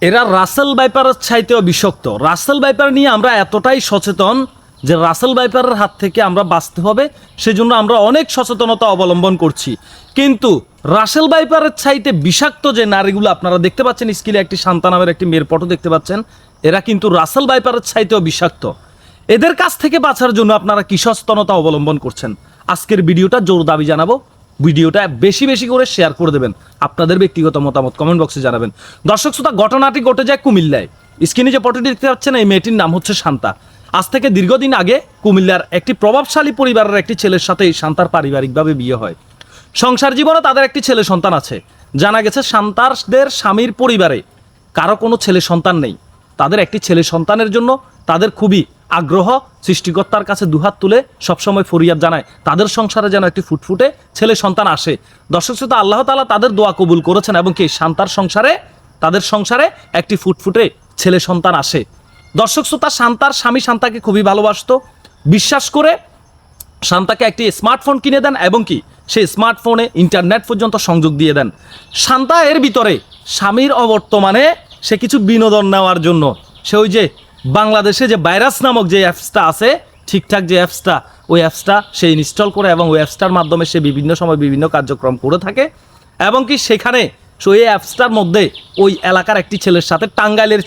এরা রাসেল ভাইপারের চাইতেও বিষাক্ত। রাসেল ভাইপার নিয়ে আমরা এতটাই সচেতন যে রাসেল ভাইপারের হাত থেকে আমরা বাঁচতে হবে, সেজন্য আমরা অনেক সচেতনতা অবলম্বন করছি। কিন্তু রাসেল ভাইপারের চাইতে বিষাক্ত যে নারীগুলো আপনারা দেখতে পাচ্ছেন, স্ক্রিনে একটি শান্তা নামের একটি মেয়ের ফটো দেখতে পাচ্ছেন, এরা কিন্তু রাসেল ভাইপারের চাইতেও বিষাক্ত। এদের কাছ থেকে বাঁচার জন্য আপনারা কি সচেতনতা অবলম্বন করছেন? আজকের ভিডিওটা জোর দাবি জানাবো, ভিডিওটা বেশি বেশি করে শেয়ার করে দেবেন, আপনাদের ব্যক্তিগত মতামত কমেন্ট বক্সে জানাবেন। দর্শক শ্রোতা, ঘটনাটি ঘটে যায় কুমিল্লায়। স্ক্রিনে যে ফটোটি দেখতে পাচ্ছেন, এই মেয়েটির নাম হচ্ছে শান্তা। আজ থেকে দীর্ঘদিন আগে কুমিল্লার একটি প্রভাবশালী পরিবারের একটি ছেলের সাথে এই শান্তার পারিবারিকভাবে বিয়ে হয়। সংসার জীবনে তাদের একটি ছেলে সন্তান আছে। জানা গেছে শান্তারদের স্বামীর পরিবারে কারো কোনো ছেলে সন্তান নেই। তাদের একটি ছেলে সন্তানের জন্য তাদের খুবই আগ্রহ। সৃষ্টিকর্তার কাছে দুহাত তুলে সবসময় ফরিয়াদ জানায় তাদের সংসারে যেন একটি ফুটফুটে ছেলে সন্তান আসে। দর্শক শ্রোতা, আল্লাহ তাআলা তাদের দোয়া কবুল করেছেন এবং কি শান্তার সংসারে, তাদের সংসারে একটি ফুটফুটে ছেলে সন্তান আসে। দর্শক শ্রোতা, শান্তার স্বামী শান্তাকে খুবই ভালোবাসতো। বিশ্বাস করে শান্তাকে একটি স্মার্টফোন কিনে দেন এবং কি সেই স্মার্টফোনে ইন্টারনেট পর্যন্ত সংযোগ দিয়ে দেন। শান্তা এর ভিতরে স্বামীর অবর্তমানে সে কিছু বিনোদন নেওয়ার জন্য সে ওই যে বাংলাদেশে যে ভাইরাস নামক যে অ্যাপসটা আছে, ঠিকঠাক যে অ্যাপসটা, ওই অ্যাপসটা সে ইনস্টল করে এবং ওই অ্যাপসটার মাধ্যমে সে বিভিন্ন সময় বিভিন্ন কার্যক্রম করে থাকে এবং কি সেখানে ওই অ্যাপসটার মধ্যে ওই এলাকার একটি ছেলের সাথে, টাঙ্গাইলের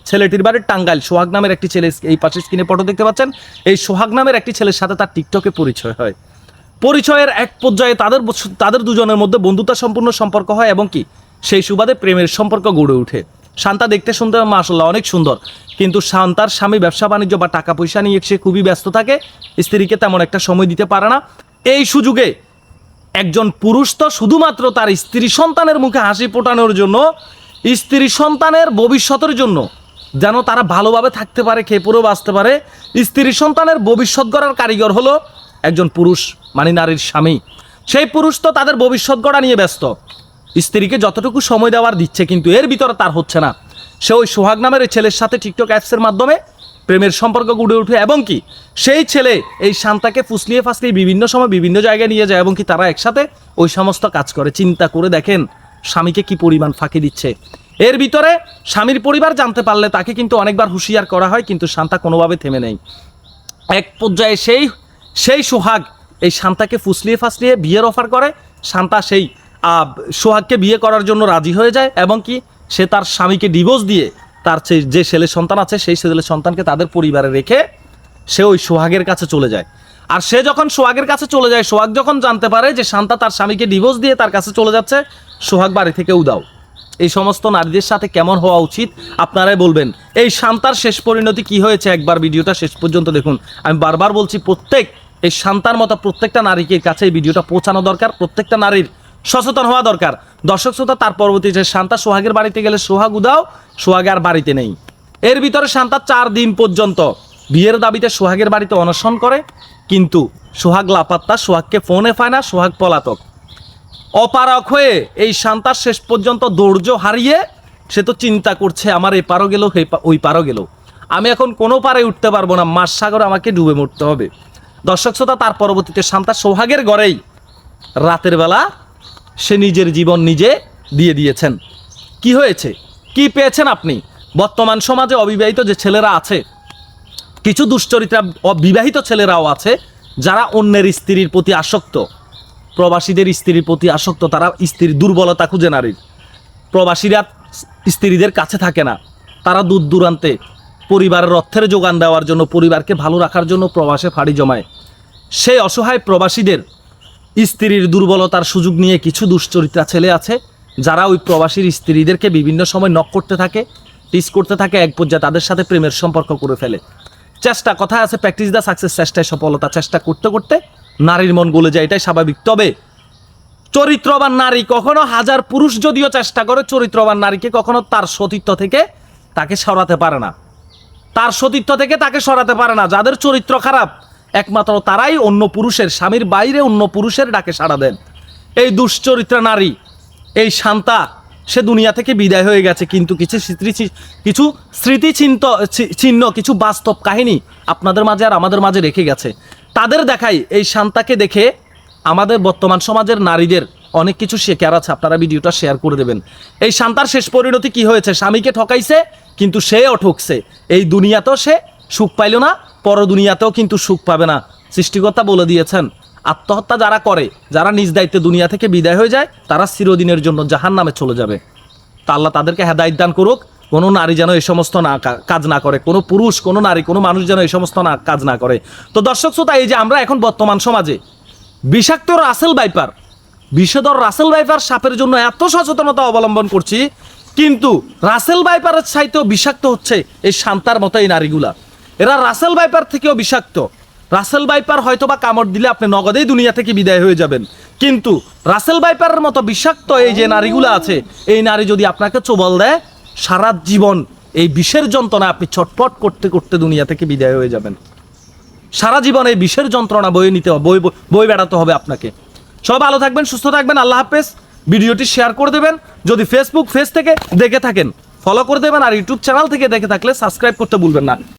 ছেলেটির বাড়ির টাঙ্গাইল, সোহাগ নামের একটি ছেলে, এই পাশে স্ক্রিনে ফটো দেখতে পাচ্ছেন, এই সোহাগ নামের একটি ছেলের সাথে তার টিকটকে পরিচয় হয়। পরিচয়ের এক পর্যায়ে তাদের দুজনের মধ্যে বন্ধুতা সম্পূর্ণ সম্পর্ক হয় এবং কি সেই সুবাদে প্রেমের সম্পর্ক গড়ে ওঠে। শান্তা দেখতে শুনতে মাশাআল্লাহ অনেক সুন্দর, কিন্তু শান্তার স্বামী ব্যবসা বাণিজ্য বা টাকা পয়সা নিয়ে সে খুবই ব্যস্ত থাকে, স্ত্রীকে তেমন একটা সময় দিতে পারে না। এই সুযোগে একজন পুরুষ তো শুধুমাত্র তার স্ত্রী সন্তানের মুখে হাসি ফোটানোর জন্য, স্ত্রী সন্তানের ভবিষ্যতের জন্য, যেন তারা ভালোভাবে থাকতে পারে, খেয়ে পরেও বাঁচতে পারে, স্ত্রী সন্তানের ভবিষ্যৎ গড়ার কারিগর হলো একজন পুরুষ, মানে নারীর স্বামী। সেই পুরুষ তো তাদের ভবিষ্যৎ গড়া নিয়ে ব্যস্ত, স্ত্রীকে যতটুকু সময় দেওয়ার দিচ্ছে, কিন্তু এর ভিতরে তার হচ্ছে না। সে ওই সোহাগ নামের ওই ছেলের সাথে টিকটক অ্যাপসের মাধ্যমে প্রেমের সম্পর্ক গড়ে ওঠে এবং কি সেই ছেলে এই শান্তাকে ফুসলিয়ে ফাসলিয়ে বিভিন্ন সময় বিভিন্ন জায়গায় নিয়ে যায় এবং কি তারা একসাথে ওই সমস্ত কাজ করে। চিন্তা করে দেখেন স্বামীকে কি পরিমাণ ফাঁকি দিচ্ছে। এর ভিতরে স্বামীর পরিবার জানতে পারলে তাকে কিন্তু অনেকবার হুঁশিয়ার করা হয়, কিন্তু শান্তা কোনোভাবে থেমে নেই। এক পর্যায়ে সেই সোহাগ এই শান্তাকে ফুসলিয়ে ফাসলিয়ে বিয়ের অফার করে। শান্তা সেই সোহাগকে বিয়ে করার জন্য রাজি হয়ে যায় এবং কি সে তার স্বামীকে ডিভোর্স দিয়ে তার যে ছেলে সন্তান আছে সেই ছেলে সন্তানকে তাদের পরিবারে রেখে সে ওই সোহাগের কাছে চলে যায়। আর সে যখন সোহাগের কাছে চলে যায়, সোহাগ যখন জানতে পারে যে শান্তা তার স্বামীকে ডিভোর্স দিয়ে তার কাছে চলে যাচ্ছে, সোহাগ বাড়ি থেকে উদাও। এই সমস্ত নারীদের সাথে কেমন হওয়া উচিত আপনারাই বলবেন। এই শান্তার শেষ পরিণতি কি হয়েছে একবার ভিডিওটা শেষ পর্যন্ত দেখুন। আমি বারবার বলছি, এই শান্তার মতো প্রত্যেকটা নারীকে কাছে এই ভিডিওটা পৌঁছানো দরকার, প্রত্যেকটা নারীর সচেতন হওয়া দরকার। দর্শক শ্রোতা, তার পরবর্তীতে শান্তা সোহাগের বাড়িতে গেলে সোহাগ উদাও, সোহাগ আর বাড়িতে নেই। এর ভিতরে শান্তা 4 দিন পর্যন্ত বিয়ের দাবিতে সোহাগের বাড়িতে অনশন করে, কিন্তু সোহাগ লাপাত্তা, সোহাগকে ফোনে পায় না, সোহাগ পলাতক। অপারক হয়ে এই শান্তার শেষ পর্যন্ত ধৈর্য হারিয়ে সে তো চিন্তা করছে আমার এই পারও গেল ওই পারও গেল, আমি এখন কোনো পারে উঠতে পারবো না, মাছ সাগরে আমাকে ডুবে মরতে হবে। দর্শক শ্রোতা, তার পরবর্তীতে শান্তা সোহাগের ঘরেই রাতের বেলা সে নিজের জীবন নিজে দিয়ে দিয়েছেন। কি হয়েছে, কি পেয়েছেন আপনি? বর্তমান সমাজে অবিবাহিত যে ছেলেরা আছে, কিছু দুশ্চরিত্রা অবিবাহিত ছেলেরাও আছে যারা অন্যের স্ত্রীর প্রতি আসক্ত, প্রবাসীদের স্ত্রীর প্রতি আসক্ত। তারা স্ত্রীর দুর্বলতা খুঁজে নারীর, প্রবাসীরা স্ত্রীদের কাছে থাকে না, তারা দূর দূরান্তে পরিবারের অর্থের যোগান দেওয়ার জন্য, পরিবারকে ভালো রাখার জন্য প্রবাসে ফাড়ি জমায়। সেই অসহায় প্রবাসীদের স্ত্রীর দুর্বলতার সুযোগ নিয়ে কিছু দুশ্চরিত্রা ছেলে আছে যারা ওই প্রবাসীর স্ত্রীদেরকে বিভিন্ন সময় নক করতে থাকে, টিস করতে থাকে, এক পর্যায়ে তাদের সাথে প্রেমের সম্পর্ক করে ফেলে। কথায় আছে প্র্যাকটিস দ্য সাকসেস, চেষ্টায় সফলতা। চেষ্টা করতে করতে নারীর মন গলে যায়, এটাই স্বাভাবিক। তবে চরিত্রবান নারী কখনো, হাজার পুরুষ যদিও চেষ্টা করে, চরিত্রবান নারীকে কখনো তার সতীত্ব থেকে তাকে সরাতে পারে না, তার সতীত্ব থেকে তাকে সরাতে পারে না। যাদের চরিত্র খারাপ একমাত্র তারাই অন্য পুরুষের, স্বামীর বাইরে অন্য পুরুষের ডাকে সাড়া দেন। এই দুশ্চরিত্রা নারী এই শান্তা সে দুনিয়া থেকে বিদায় হয়ে গেছে, কিন্তু কিছু স্মৃতিচিহ্ন, কিছু বাস্তব কাহিনী আপনাদের মাঝে আর আমাদের মাঝে রেখে গেছে। তাদের দেখাই এই শান্তাকে দেখে আমাদের বর্তমান সমাজের নারীদের অনেক কিছু শেখার আছে, আপনারা ভিডিওটা শেয়ার করে দেবেন। এই শান্তার শেষ পরিণতি কি হয়েছে? স্বামীকে ঠকাইছে, কিন্তু সেও ঠকছে। এই দুনিয়াতেও সে সুখ পাইল না, পর দুনিয়াতেও কিন্তু সুখ পাবে না। সৃষ্টিকর্তা বলে দিয়েছেন, আত্মহত্যা যারা করে, যারা নিজ দায়িত্বে দুনিয়া থেকে বিদায় হয়ে যায়, তারা চিরদিনের জন্য জাহান্নামে চলে যাবে। তা আল্লাহ তাদেরকে হেদায়েত দান করুক। কোনো নারী যেন এই সমস্ত কাজ না করে, কোনো পুরুষ, কোনো নারী, কোনো মানুষ যেন এই সমস্ত কাজ না করে। তো দর্শক শ্রোতা, এই যে আমরা এখন বর্তমান সমাজে বিষাক্ত রাসেল ভাইপার, বিষধর রাসেল ভাইপার সাপের জন্য এত সচেতনতা অবলম্বন করছি, কিন্তু রাসেল ভাইপারের চাইতেও বিষাক্ত হচ্ছে এই শান্তার মতো এই নারীগুলা। এরা রাসেল ভাইপার থেকেও বিষাক্ত। রাসেল ভাইপার হয়তো বা কামড় দিলে আপনি নগদেই দুনিয়া থেকে বিদায় হয়ে যাবেন, কিন্তু রাসেল ভাইপারের মতো বিষাক্ত এই যে নারীগুলো আছে, এই নারী যদি আপনাকে চোবল দেয়, সারা জীবন এই বিষের যন্ত্রণা আপনি ছটফট করতে করতে দুনিয়া থেকে বিদায় হয়ে যাবেন। সারা জীবন এই বিষের যন্ত্রণা বয়ে নিতে হবে, বই বেড়াতে হবে আপনাকে। সব ভালো থাকবেন, সুস্থ থাকবেন, আল্লাহ হাফেজ। ভিডিওটি শেয়ার করে দেবেন। যদি ফেসবুক পেজ থেকে দেখে থাকেন ফলো করে দেবেন, আর ইউটিউব চ্যানেল থেকে দেখে থাকলে সাবস্ক্রাইব করতে ভুলবেন না।